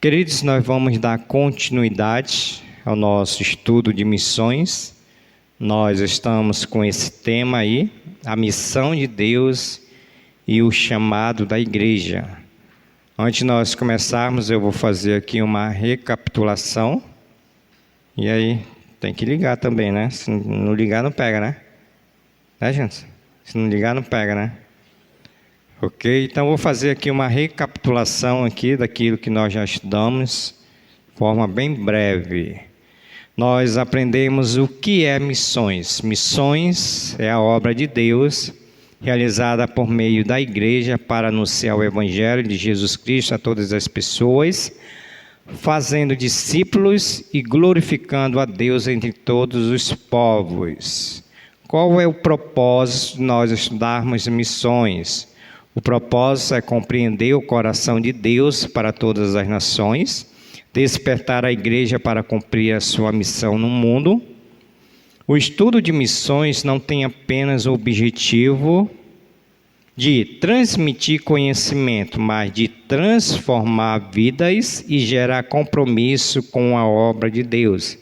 Queridos, nós vamos dar continuidade ao nosso estudo de missões. Nós estamos com esse tema aí, a missão de Deus e o chamado da igreja. Antes de nós começarmos, eu vou fazer aqui uma recapitulação. E aí, tem que ligar também, né? Se não ligar, não pega, né? Né, gente? Se não ligar, não pega, né? Ok? Então, vou fazer aqui uma recapitulação aqui daquilo que nós já estudamos, de forma bem breve. Nós aprendemos o que é missões. Missões é a obra de Deus, realizada por meio da igreja para anunciar o Evangelho de Jesus Cristo a todas as pessoas, fazendo discípulos e glorificando a Deus entre todos os povos. Qual é o propósito de nós estudarmos missões? O propósito é compreender o coração de Deus para todas as nações, despertar a igreja para cumprir a sua missão no mundo. O estudo de missões não tem apenas o objetivo de transmitir conhecimento, mas de transformar vidas e gerar compromisso com a obra de Deus.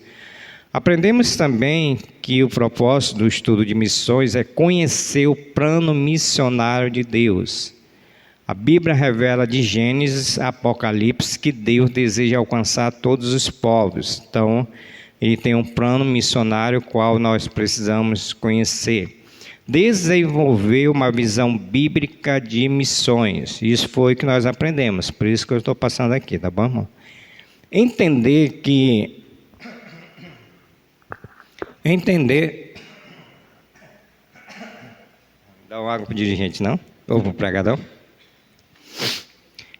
Aprendemos também que o propósito do estudo de missões é conhecer o plano missionário de Deus. A Bíblia revela de Gênesis a Apocalipse que Deus deseja alcançar todos os povos. Então, ele tem um plano missionário qual nós precisamos conhecer. Desenvolver uma visão bíblica de missões. Isso foi o que nós aprendemos, por isso que eu estou passando aqui, tá bom, irmão? Dá uma água para o dirigente, não? Ou para o pregador?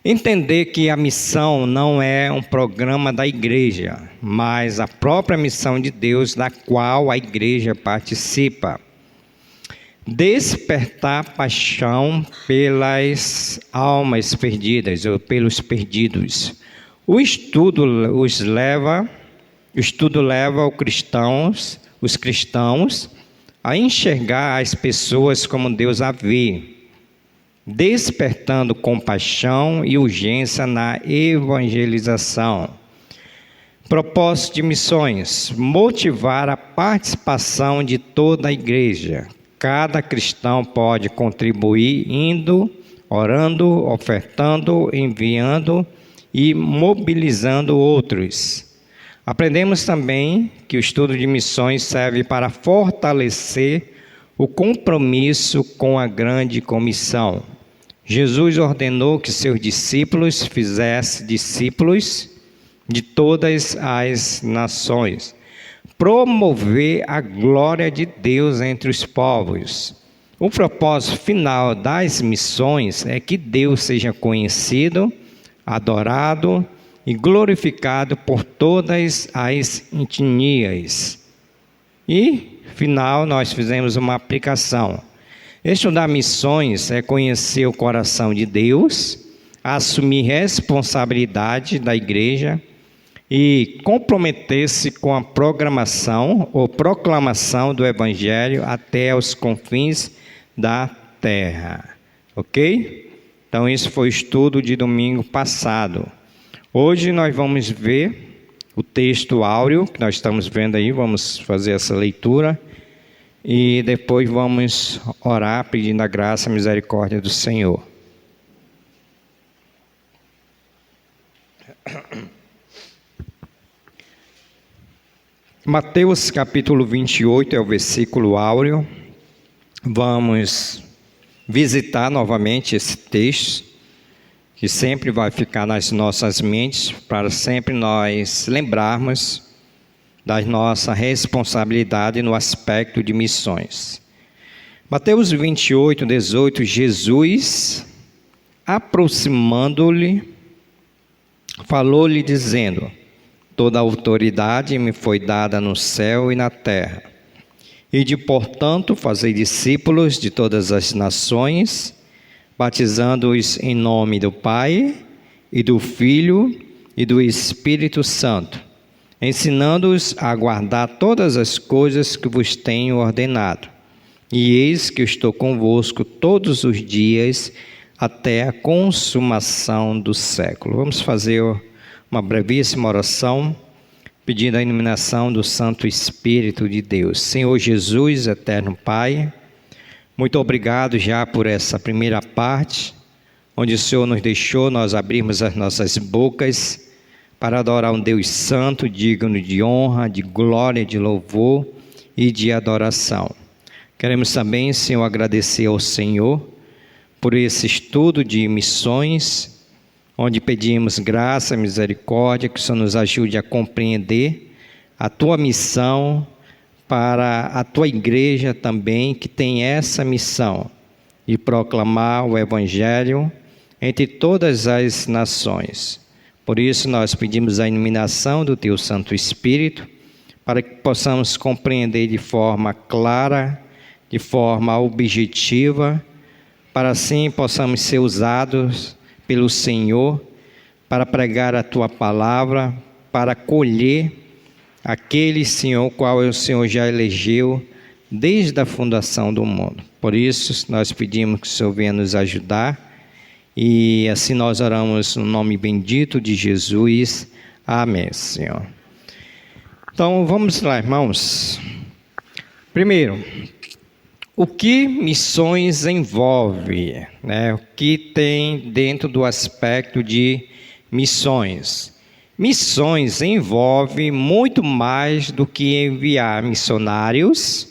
Entender que a missão não é um programa da igreja, mas a própria missão de Deus, da qual a igreja participa. Despertar paixão pelas almas perdidas, ou pelos perdidos. O estudo leva os cristãos a enxergar as pessoas como Deus a vê, despertando compaixão e urgência na evangelização. Propósito de missões: motivar a participação de toda a igreja. Cada cristão pode contribuir indo, orando, ofertando, enviando e mobilizando outros. Aprendemos também que o estudo de missões serve para fortalecer o compromisso com a grande comissão. Jesus ordenou que seus discípulos fizessem discípulos de todas as nações. Promover a glória de Deus entre os povos. O propósito final das missões é que Deus seja conhecido, adorado e glorificado por todas as etnias. E, final, nós fizemos uma aplicação. Estudar missões é conhecer o coração de Deus, assumir responsabilidade da igreja e comprometer-se com a programação ou proclamação do Evangelho até os confins da terra. Ok? Então, esse foi o estudo de domingo passado. Hoje nós vamos ver o texto áureo, que nós estamos vendo aí, vamos fazer essa leitura e depois vamos orar pedindo a graça e a misericórdia do Senhor. Mateus capítulo 28 é o versículo áureo. Vamos visitar novamente esse texto, que sempre vai ficar nas nossas mentes, para sempre nós lembrarmos da nossa responsabilidade no aspecto de missões. Mateus 28, 18, Jesus, aproximando-lhe, falou-lhe dizendo: toda a autoridade me foi dada no céu e na terra. Ide, portanto, fazei discípulos de todas as nações, batizando-os em nome do Pai, e do Filho, e do Espírito Santo, ensinando-os a guardar todas as coisas que vos tenho ordenado. E eis que eu estou convosco todos os dias, até a consumação do século. Vamos fazer uma brevíssima oração, pedindo a iluminação do Santo Espírito de Deus. Senhor Jesus, eterno Pai, muito obrigado já por essa primeira parte, onde o Senhor nos deixou nós abrirmos as nossas bocas para adorar um Deus santo, digno de honra, de glória, de louvor e de adoração. Queremos também, Senhor, agradecer ao Senhor por esse estudo de missões, onde pedimos graça, misericórdia, que o Senhor nos ajude a compreender a Tua missão para a Tua igreja também, que tem essa missão de proclamar o Evangelho entre todas as nações. Por isso nós pedimos a iluminação do Teu Santo Espírito, para que possamos compreender de forma clara, de forma objetiva, para assim possamos ser usados pelo Senhor para pregar a Tua palavra, para colher aquele, Senhor, qual o Senhor já elegeu desde a fundação do mundo. Por isso nós pedimos que o Senhor venha nos ajudar, e assim nós oramos no nome bendito de Jesus. Amém, Senhor. Então vamos lá, irmãos. Primeiro, o que missões envolve, né? O que tem dentro do aspecto de missões? Missões envolve muito mais do que enviar missionários.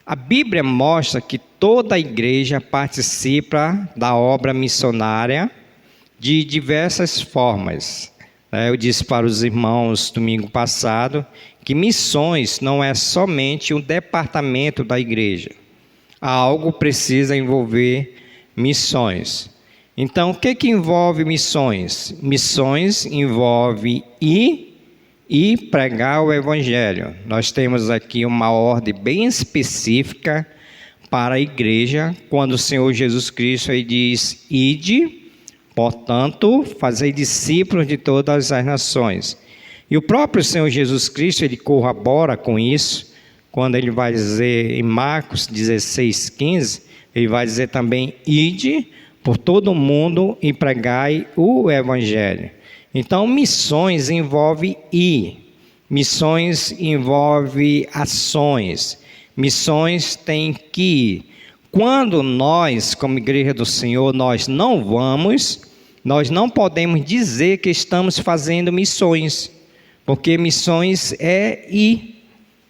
A Bíblia mostra que toda a igreja participa da obra missionária de diversas formas. Eu disse para os irmãos domingo passado que missões não é somente um departamento da igreja. Algo precisa envolver missões. Então, o que envolve missões? Missões envolve ir e pregar o Evangelho. Nós temos aqui uma ordem bem específica para a igreja, quando o Senhor Jesus Cristo ele diz: ide, portanto, fazei discípulos de todas as nações. E o próprio Senhor Jesus Cristo, ele corrobora com isso, quando ele vai dizer em Marcos 16:15, ele vai dizer também: ide por todo o mundo e pregai o Evangelho. Então, missões envolve ir, missões envolve ações, missões tem que ir. Quando nós, como igreja do Senhor, nós não vamos, nós não podemos dizer que estamos fazendo missões, porque missões é ir,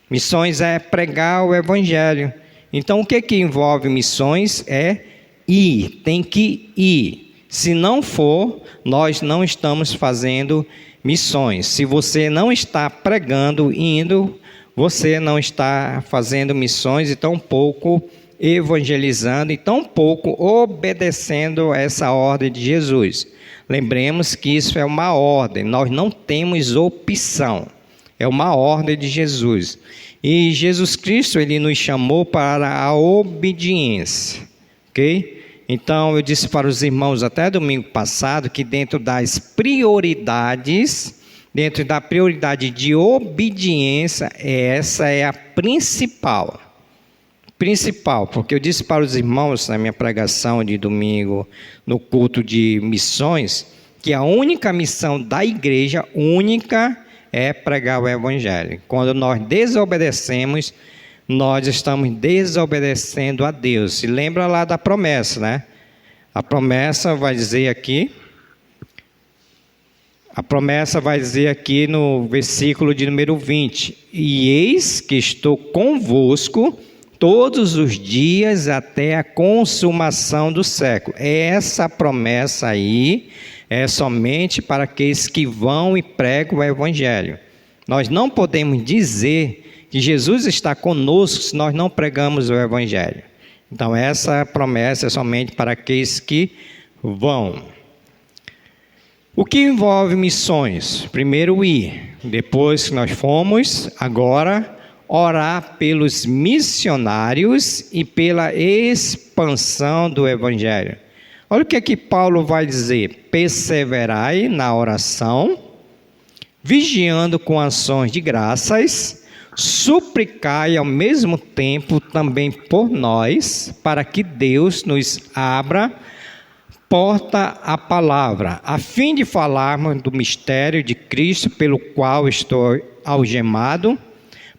missões é pregar o Evangelho. Então, o que envolve missões é ir, tem que ir. Se não for, nós não estamos fazendo missões. Se você não está pregando, indo, você não está fazendo missões e tampouco evangelizando e tampouco obedecendo a essa ordem de Jesus. Lembremos que isso é uma ordem, nós não temos opção, é uma ordem de Jesus. E Jesus Cristo, ele nos chamou para a obediência, ok? Então, eu disse para os irmãos até domingo passado que dentro das prioridades, dentro da prioridade de obediência, essa é a principal, porque eu disse para os irmãos na minha pregação de domingo, no culto de missões, que a única missão da igreja, única, é pregar o Evangelho. Quando nós desobedecemos, nós estamos desobedecendo a Deus. Se lembra lá da promessa, né? A promessa vai dizer aqui no versículo de número 20: e eis que estou convosco todos os dias até a consumação do século. Essa promessa aí é somente para aqueles que vão e pregam o Evangelho. Nós não podemos dizer que Jesus está conosco se nós não pregamos o Evangelho. Então, essa promessa é somente para aqueles que vão. O que envolve missões? Primeiro ir, depois que nós fomos, agora orar pelos missionários e pela expansão do Evangelho. Olha o que aqui Paulo vai dizer: perseverai na oração, vigiando com ações de graças, suplicai ao mesmo tempo também por nós, para que Deus nos abra porta a palavra, a fim de falarmos do mistério de Cristo, pelo qual estou algemado,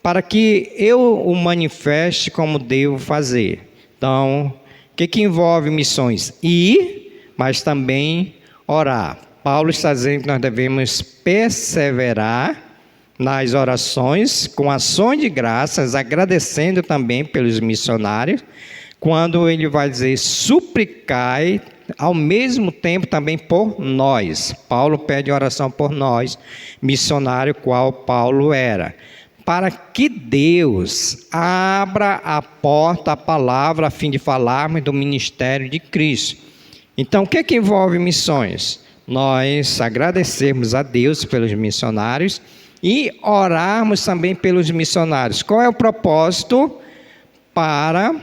para que eu o manifeste como devo fazer. Então, o que envolve missões? Ir, mas também orar. Paulo está dizendo que nós devemos perseverar nas orações, com ações de graças, agradecendo também pelos missionários, quando ele vai dizer, suplicai, ao mesmo tempo também por nós. Paulo pede oração por nós, missionário qual Paulo era, para que Deus abra a porta, a palavra, a fim de falarmos do ministério de Cristo. Então, o que envolve missões? Nós agradecermos a Deus pelos missionários e orarmos também pelos missionários. Qual é o propósito? Para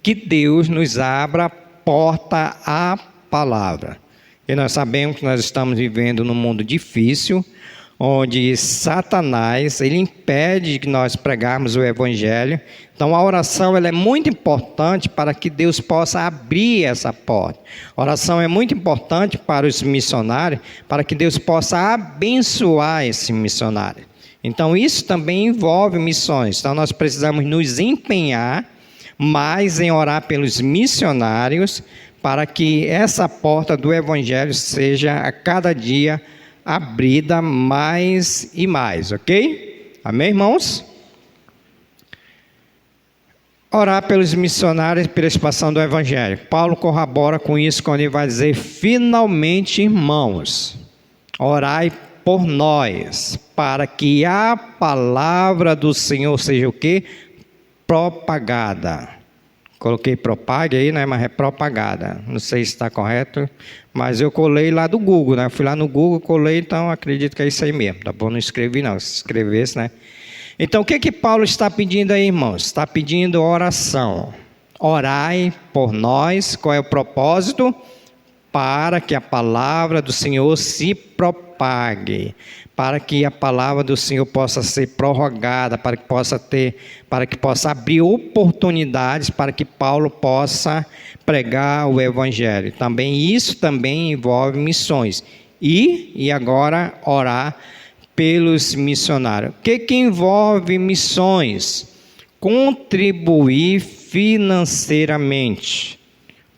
que Deus nos abra porta à palavra. E nós sabemos que nós estamos vivendo num mundo difícil, onde Satanás, ele impede que nós pregarmos o Evangelho. Então a oração ela é muito importante para que Deus possa abrir essa porta. A oração é muito importante para os missionários, para que Deus possa abençoar esse missionário. Então isso também envolve missões. Então nós precisamos nos empenhar mais em orar pelos missionários, para que essa porta do Evangelho seja a cada dia abrida mais e mais, ok? Amém, irmãos? Orar pelos missionários pela expansão do Evangelho. Paulo corrobora com isso quando ele vai dizer, finalmente, irmãos, orai por nós, para que a palavra do Senhor seja o quê? Propagada. Coloquei propague aí, né? Mas é propagada. Não sei se está correto, mas eu colei lá do Google, né? Fui lá no Google, colei, então acredito que é isso aí mesmo. Tá bom? Não escrevi não, se escrevesse, né? Então o que Paulo está pedindo aí, irmãos? Está pedindo oração. Orai por nós. Qual é o propósito? Para que a palavra do Senhor se propague, para que a palavra do Senhor possa ser prorrogada, para que possa abrir oportunidades para que Paulo possa pregar o Evangelho. Também isso também envolve missões. E agora orar pelos missionários. O que envolve missões? Contribuir financeiramente.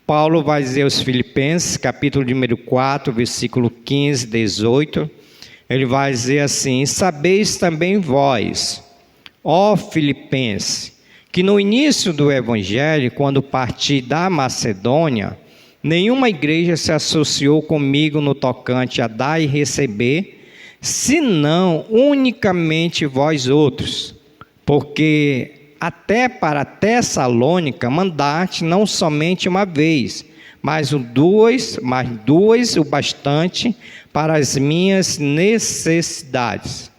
Paulo vai dizer aos Filipenses, capítulo número 4, versículo 15, 18, ele vai dizer assim, sabeis também vós, ó Filipenses, que no início do Evangelho, quando parti da Macedônia, nenhuma igreja se associou comigo no tocante a dar e receber, senão unicamente vós outros, porque até para Tessalônica mandaste não somente uma vez, mas duas o bastante para as minhas necessidades.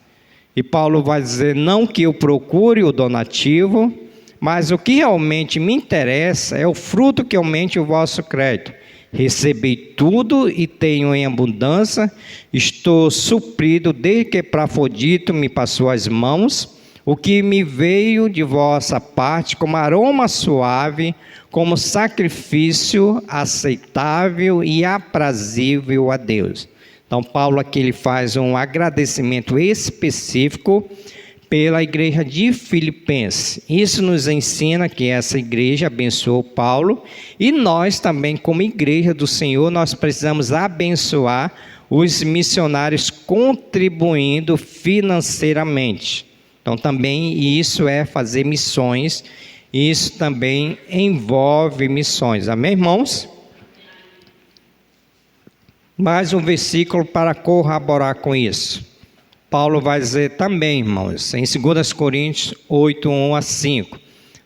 E Paulo vai dizer, não que eu procure o donativo, mas o que realmente me interessa é o fruto que aumente o vosso crédito. Recebi tudo e tenho em abundância, estou suprido desde que Epafrodito me passou as mãos, o que me veio de vossa parte como aroma suave, como sacrifício aceitável e aprazível a Deus. Então Paulo aqui ele faz um agradecimento específico pela igreja de Filipenses. Isso nos ensina que essa igreja abençoou Paulo e nós também como igreja do Senhor nós precisamos abençoar os missionários contribuindo financeiramente. Então também isso é fazer missões, isso também envolve missões. Amém, irmãos? Mais um versículo para corroborar com isso. Paulo vai dizer também, irmãos, em 2 Coríntios 8, 1 a 5.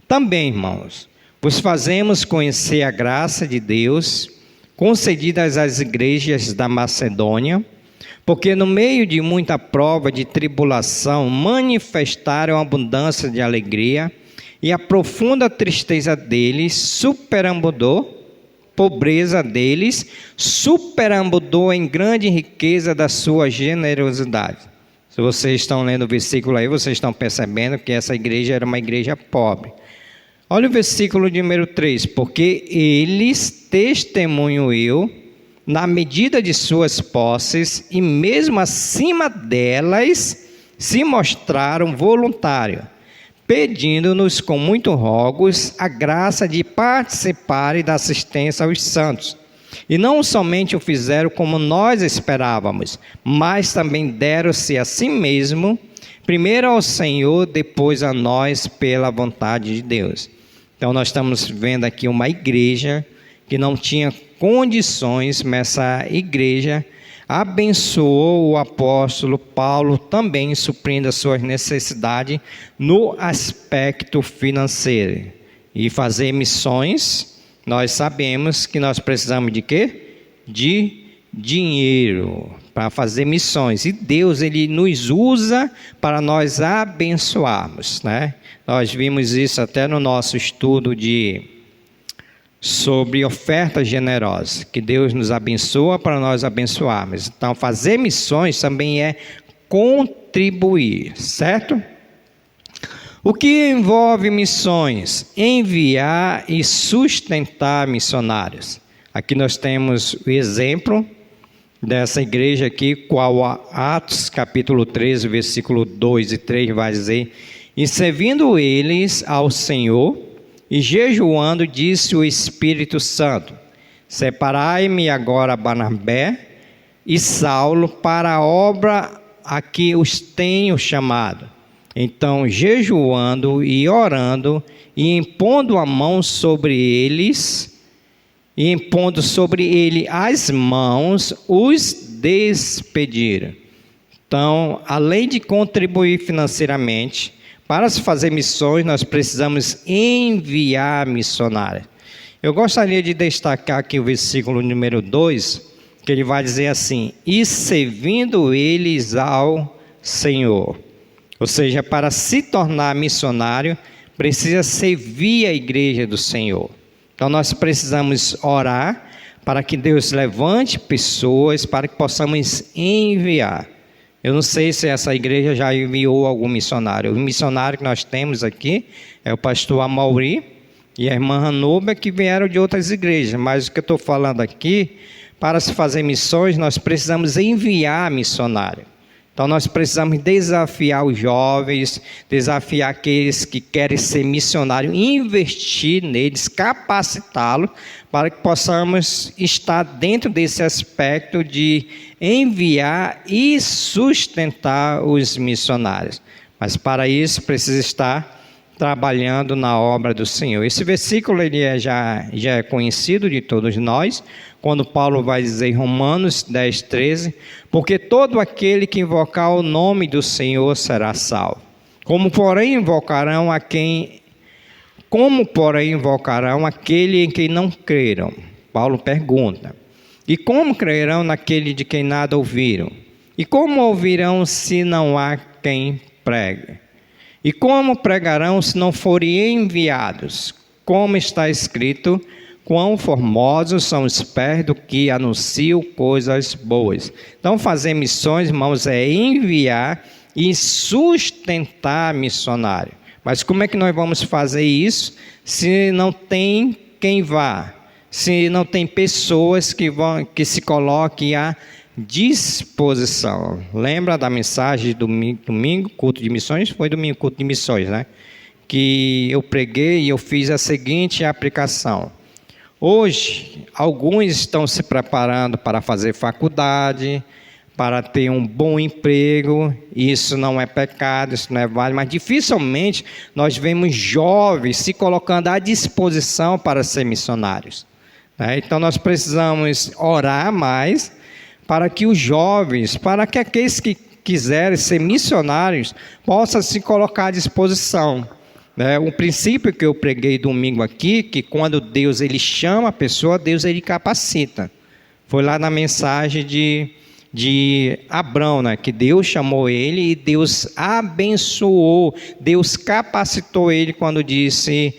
Também, irmãos, vos fazemos conhecer a graça de Deus, concedidas às igrejas da Macedônia, porque no meio de muita prova de tribulação manifestaram abundância de alegria e a profunda tristeza deles pobreza deles superabundou em grande riqueza da sua generosidade. Se vocês estão lendo o versículo aí, vocês estão percebendo que essa igreja era uma igreja pobre. Olha o versículo número 3. Porque eles, testemunho eu, na medida de suas posses, e mesmo acima delas, se mostraram voluntários, pedindo-nos com muitos rogos a graça de participarem da assistência aos santos. E não somente o fizeram como nós esperávamos, mas também deram-se a si mesmo, primeiro ao Senhor, depois a nós, pela vontade de Deus. Então nós estamos vendo aqui uma igreja que não tinha condições, mas essa igreja abençoou o apóstolo Paulo também, suprindo as suas necessidades no aspecto financeiro. E fazer missões, nós sabemos que nós precisamos de quê? De dinheiro para fazer missões. E Deus, Ele nos usa para nós abençoarmos, né? Nós vimos isso até no nosso estudo sobre ofertas generosas, que Deus nos abençoa para nós abençoarmos. Então, fazer missões também é contribuir, certo? O que envolve missões? Enviar e sustentar missionários. Aqui nós temos o exemplo dessa igreja aqui, qual Atos capítulo 13, versículo 2 e 3 vai dizer: e servindo eles ao Senhor, e jejuando, disse o Espírito Santo: separai-me agora Barnabé e Saulo para a obra a que os tenho chamado. Então, jejuando e orando, e impondo a mão sobre eles, e impondo sobre ele as mãos, os despediram. Então, além de contribuir financeiramente, para se fazer missões, nós precisamos enviar missionários. Eu gostaria de destacar aqui o versículo número 2, que ele vai dizer assim: e servindo eles ao Senhor. Ou seja, para se tornar missionário, precisa servir a igreja do Senhor. Então nós precisamos orar para que Deus levante pessoas para que possamos enviar. Eu não sei se essa igreja já enviou algum missionário. O missionário que nós temos aqui é o pastor Amauri e a irmã Ranúbia, que vieram de outras igrejas. Mas o que eu estou falando aqui, para se fazer missões, nós precisamos enviar missionário. Então nós precisamos desafiar os jovens, desafiar aqueles que querem ser missionários, investir neles, capacitá-los, para que possamos estar dentro desse aspecto de enviar e sustentar os missionários. Mas para isso precisa estar trabalhando na obra do Senhor. Esse versículo ele já é conhecido de todos nós, quando Paulo vai dizer em Romanos 10, 13, porque todo aquele que invocar o nome do Senhor será salvo. Como porém invocarão aquele em quem não creram? Paulo pergunta. E como crerão naquele de quem nada ouviram? E como ouvirão se não há quem pregue? E como pregarão se não forem enviados? Como está escrito: quão formosos são os pés do que anunciam coisas boas. Então fazer missões, irmãos, é enviar e sustentar missionário. Mas como é que nós vamos fazer isso se não tem quem vá? Se não tem pessoas que se coloquem à disposição. Lembra da mensagem de domingo, culto de missões? Foi domingo, culto de missões, né? Que eu preguei e eu fiz a seguinte aplicação. Hoje, alguns estão se preparando para fazer faculdade, para ter um bom emprego. Isso não é pecado, isso não é válido, mas dificilmente nós vemos jovens se colocando à disposição para ser missionários. Então nós precisamos orar mais para que os jovens, para que aqueles que quiserem ser missionários, possam se colocar à disposição. Um princípio que eu preguei domingo aqui, que quando Deus ele chama a pessoa, Deus ele capacita. Foi lá na mensagem de Abrão, né? Que Deus chamou ele e Deus abençoou, Deus capacitou ele quando disse: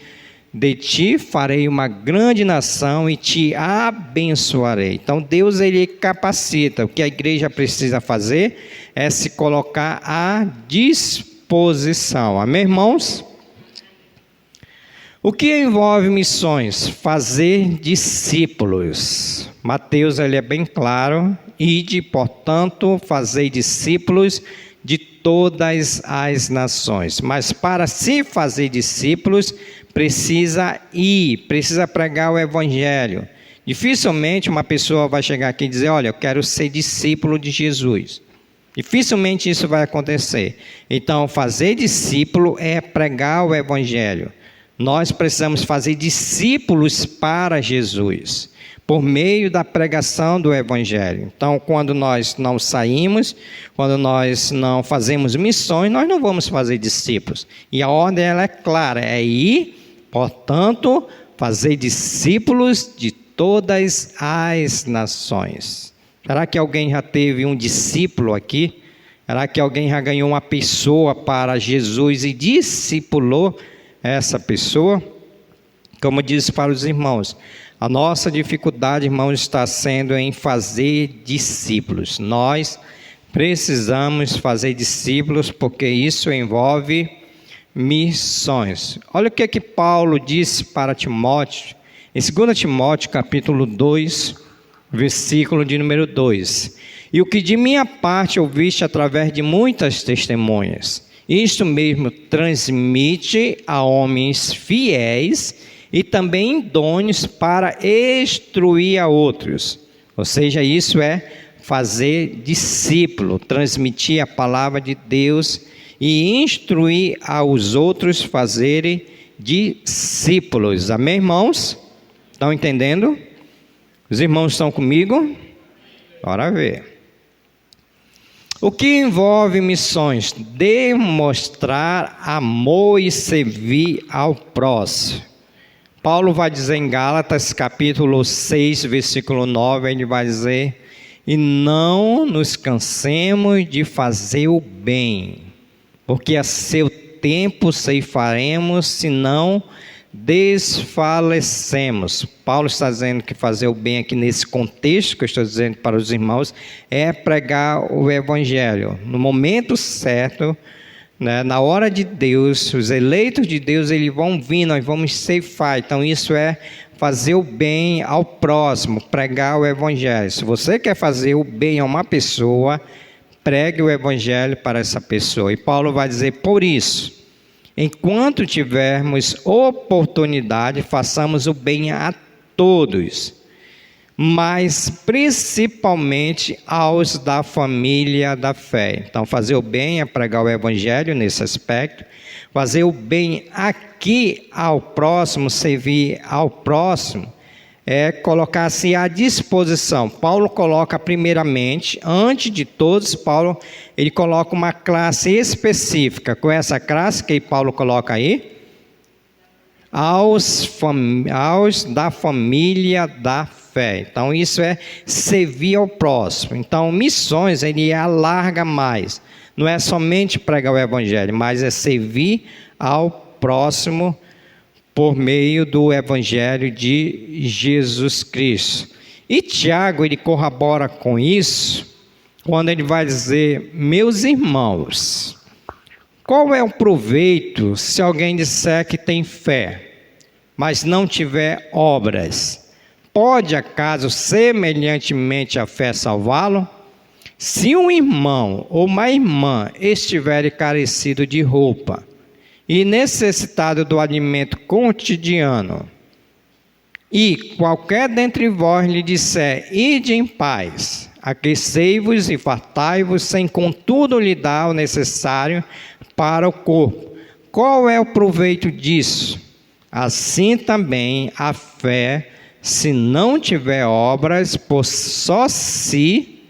de ti farei uma grande nação e te abençoarei. Então Deus ele capacita. O que a igreja precisa fazer é se colocar à disposição. Amém, irmãos? O que envolve missões? Fazer discípulos. Mateus ele é bem claro. Ide, portanto, fazei discípulos de todas as nações. Mas para se fazer discípulos, precisa ir, precisa pregar o evangelho. Dificilmente uma pessoa vai chegar aqui e dizer, olha, eu quero ser discípulo de Jesus. Dificilmente isso vai acontecer. Então, fazer discípulo é pregar o evangelho. Nós precisamos fazer discípulos para Jesus, por meio da pregação do evangelho. Então, quando nós não saímos, quando nós não fazemos missões, nós não vamos fazer discípulos. E a ordem ela é clara, é ir, portanto, fazer discípulos de todas as nações. Será que alguém já teve um discípulo aqui? Será que alguém já ganhou uma pessoa para Jesus e discipulou essa pessoa? Como disse para os irmãos, a nossa dificuldade, irmãos, está sendo em fazer discípulos. Nós precisamos fazer discípulos porque isso envolve missões. Olha o que Paulo disse para Timóteo, em 2 Timóteo capítulo 2, versículo de número 2. E o que de minha parte ouviste através de muitas testemunhas, isto mesmo transmite a homens fiéis e também idôneos para instruir a outros. Ou seja, isso é fazer discípulo, transmitir a palavra de Deus e instruir aos outros fazerem discípulos. Amém, irmãos? Estão entendendo? Os irmãos estão comigo? Bora ver. O que envolve missões? Demonstrar amor e servir ao próximo. Paulo vai dizer em Gálatas capítulo 6, versículo 9, ele vai dizer, e não nos cansemos de fazer o bem, porque a seu tempo ceifaremos, se não desfalecemos. Paulo está dizendo que fazer o bem aqui nesse contexto que eu estou dizendo para os irmãos é pregar o evangelho no momento certo, né? Na hora de Deus. Os eleitos de Deus eles vão vir, nós vamos ceifar. Então isso é fazer o bem ao próximo, pregar o evangelho. Se você quer fazer o bem a uma pessoa, pregue o evangelho para essa pessoa. E Paulo vai dizer, por isso, enquanto tivermos oportunidade, façamos o bem a todos, mas principalmente aos da família da fé. Então, fazer o bem é pregar o evangelho nesse aspecto, fazer o bem aqui ao próximo, servir ao próximo, é colocar-se à disposição. Paulo coloca primeiramente, antes de todos, Paulo ele coloca uma classe específica. Com essa classe que Paulo coloca aí, aos da família da fé. Então isso é servir ao próximo. Então missões ele alarga mais. Não é somente pregar o evangelho, mas é servir ao próximo por meio do evangelho de Jesus Cristo. E Tiago ele corrobora com isso quando ele vai dizer, meus irmãos, qual é o proveito se alguém disser que tem fé, mas não tiver obras? Pode acaso semelhantemente a fé salvá-lo? Se um irmão ou uma irmã estiver carecido de roupa e necessitado do alimento cotidiano, e qualquer dentre vós lhe disser, ide em paz, aquecei-vos e fartai-vos, sem contudo lhe dar o necessário para o corpo, qual é o proveito disso? Assim também a fé, se não tiver obras, por si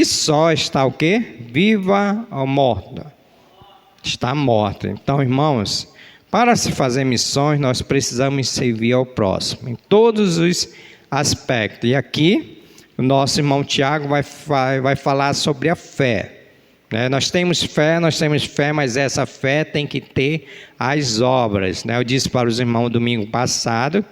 só está o quê? Viva ou morta? Está morta. Então, irmãos, para se fazer missões, nós precisamos servir ao próximo, em todos os aspectos. E aqui, o nosso irmão Tiago vai falar sobre a fé. Nós temos fé, mas essa fé tem que ter as obras. Eu disse para os irmãos domingo passado,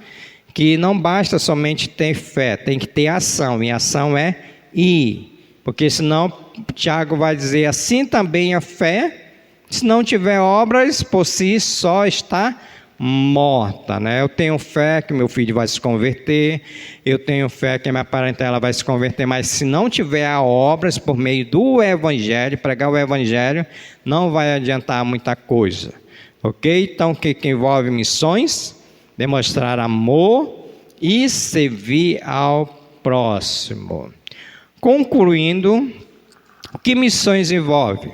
que não basta somente ter fé, tem que ter ação, e ação é ir. Porque senão, Tiago vai dizer, assim também a fé, se não tiver obras, por si só está morta, né? Eu tenho fé que meu filho vai se converter, eu tenho fé que a minha parentela vai se converter, mas se não tiver obras por meio do Evangelho, pregar o Evangelho, não vai adiantar muita coisa, ok? Então, o que envolve missões? Demonstrar amor e servir ao próximo. Concluindo, o que missões envolve?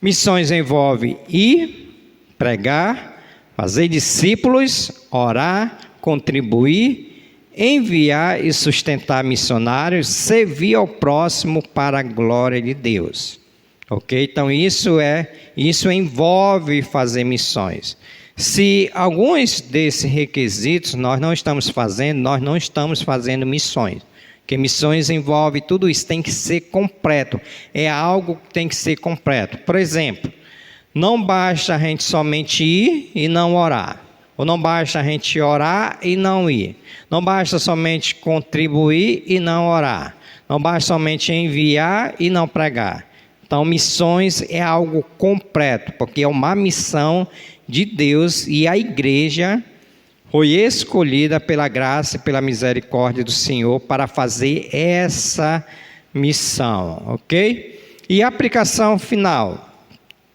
Missões envolve ir, pregar, fazer discípulos, orar, contribuir, enviar e sustentar missionários, servir ao próximo para a glória de Deus. Ok? Então isso envolve fazer missões. Se alguns desses requisitos nós não estamos fazendo missões. Porque missões envolve tudo isso, tem que ser completo. É algo que tem que ser completo. Por exemplo, não basta a gente somente ir e não orar. Ou não basta a gente orar e não ir. Não basta somente contribuir e não orar. Não basta somente enviar e não pregar. Então, missões é algo completo, porque é uma missão de Deus e a igreja foi escolhida pela graça e pela misericórdia do Senhor para fazer essa missão, ok? E a aplicação final.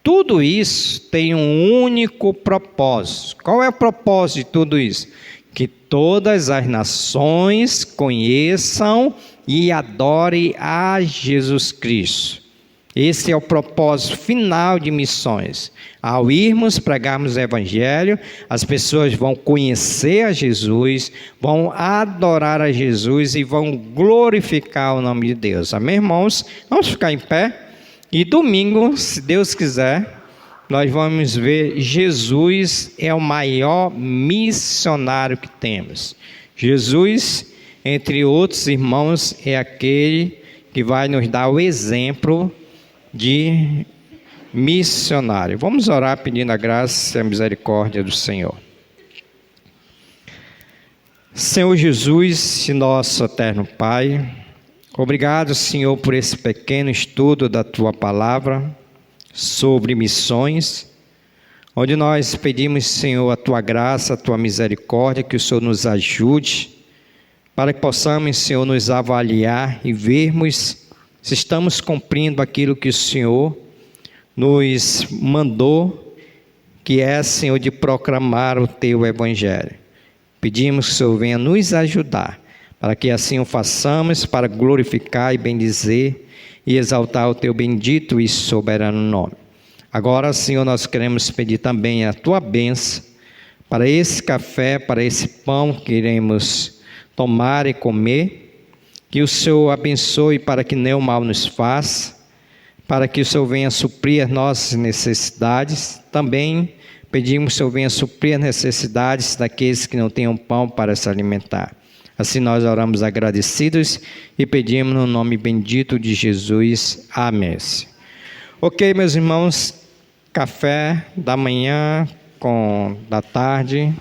Tudo isso tem um único propósito. Qual é o propósito de tudo isso? Que todas as nações conheçam e adorem a Jesus Cristo. Esse é o propósito final de missões. Ao irmos, pregarmos o Evangelho, as pessoas vão conhecer a Jesus, vão adorar a Jesus e vão glorificar o nome de Deus. Amém, irmãos? Vamos ficar em pé. E domingo, se Deus quiser, nós vamos ver Jesus é o maior missionário que temos. Jesus, entre outros irmãos, é aquele que vai nos dar o exemplo de missionário. Vamos orar pedindo a graça e a misericórdia do Senhor. Senhor Jesus, nosso eterno Pai, obrigado, Senhor, por esse pequeno estudo da Tua Palavra sobre missões, onde nós pedimos, Senhor, a Tua graça, a Tua misericórdia, que o Senhor nos ajude, para que possamos, Senhor, nos avaliar e vermos se estamos cumprindo aquilo que o Senhor nos mandou, que é, Senhor, de proclamar o Teu Evangelho. Pedimos que o Senhor venha nos ajudar, para que assim o façamos, para glorificar e bendizer e exaltar o Teu bendito e soberano nome. Agora, Senhor, nós queremos pedir também a Tua bênção para esse café, para esse pão que iremos tomar e comer, que o Senhor abençoe para que nenhum mal nos faça, para que o Senhor venha suprir as nossas necessidades. Também pedimos que o Senhor venha suprir as necessidades daqueles que não tenham pão para se alimentar. Assim nós oramos agradecidos e pedimos no nome bendito de Jesus. Amém. Ok, meus irmãos, café da manhã com da tarde.